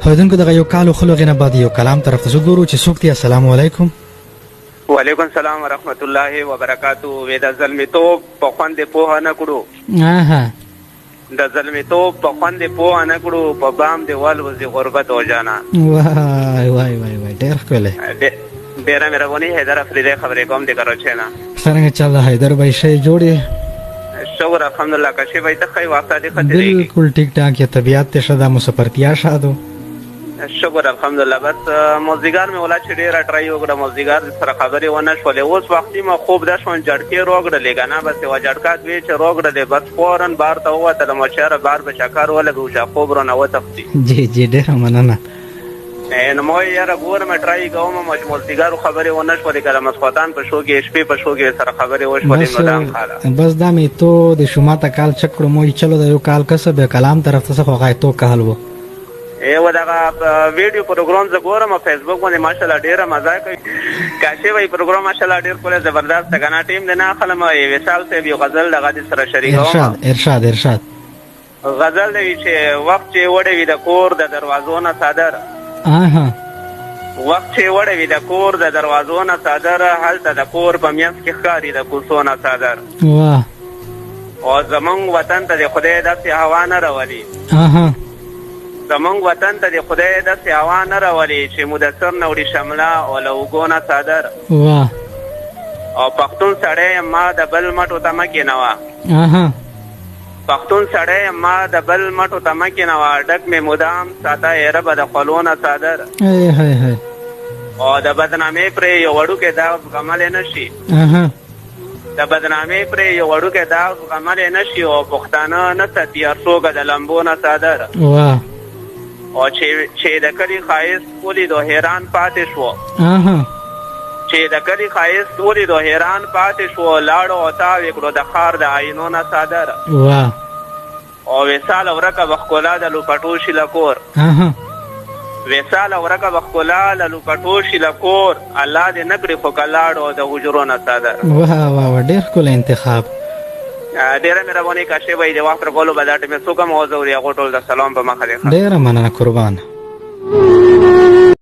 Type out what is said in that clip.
هودونکو دغه یو کال خو لغې نه بعد یو کلام طرف ته وګورو چې څوک دی. السلام علیکم. وعلیکم السلام ورحمت الله وبرکاتو. وې د ظلمیتوب په خوند پوهه نه کړو، د ظلمیتوب په خوند پوهه نه کړو، په بام دی والوځي غربت او جانا. وای وای وای وای ډېر ښکلی. ډېره مهرباني. حیدر افریدی خبرې کوم د کراچۍ نه. څرنګه چل ده حیدر بھائی؟ شی جوړ یې؟ شکر الحمدلله. کشي بھائی ته ښه وخت دی ښه تېرېږي؟ بالکل ټیک ټاک. یې طبیعت ته ښه ده، مسافرتیا ښه ده؟ شکر الحمدلله. بس مازدیګر مې ولا چې ډېره ټرای وکړه، مازدیګر سره خبرې ونه شولې. اوس وختي ما خوب ده شوم جړکې روکړلې که نه، بس یوه جړکه دوې چې روکړلې بس فوراً بار ته ووتلم. چېره بار به چکر ولګو چې خوب رانه وتښتي. جی جی ډېره مننه. نو ما ویل یاره ګورم ټرای کوم، مازدیګر خبرې ونه شولې، که د ماسخوتن په شو کې شپې په شو کې سره خبرې وشولې نو دا هم ښه بس دا مې تو د شما ته کال چک کړو. مو چلو د یو کال کسه به کلام طرف ته څه خوغای تو کال و و دغه ویډیو پروګرام زه ګورم فیسبوک باندې ماشاءالله ډېره مزه کوي. کاشي وایي پروګرام ماشاءالله ډېر ښکلی زبردست که نه ټیم دی نه اخلم. وصال صاحب یو غزل دغه دې سره شریکوم. ارشاد غزل دی چې وخت چې وړی وي د کور د دروازو نه څادر، وخت چې وړی وي د کور د دروازو نه څادر، هلته د کور په منځ کې ښکاري د کوڅو نه څادر. او زمونږ وطن ته د خدای داسې هوا نه راولي، زمونږ وطن ته د خدای داسې هوا نه راولي چې مدثر نه وړي شمله او له اوږو نه څادر. او پښتون سړی یم ما د بل مټو ته مه کېنوه، پښتون سړی یم ما د بل مټو ته مه کېنوه، ډک مې مدام ساته ای ربه د خولو نه څادر. او د بدنامۍ پرې یو وړوکی داغ زغملی نه شي، د بدنامۍ پرې یو وړوکی داغ زغملی نه شي. او پښتانه نه ساتي هر څوک د لمبو نه څادر. او چې د کلي ښایست ولیدو حیران پاتې شو، چې د کلي ښایست ولیدو حیران پاتې شو، لاړو او تاوې کړو د ښار د آینو نه څادر. او وصال ورکه به ښکلا د لوپټو شي له کور، وصال ورکه به ښکلا له لوپټو شي له کور، الله دې نه کړي خو که لاړو د حجرو نه څادر. ډېر ښکلی انتخاب. ډېره مهرباني کاشي بھائی د وخت ورکولو به دا ټیمې څوک هم وځوري هغو ټول د سلام په مخه دی. ډېره مننه قربان.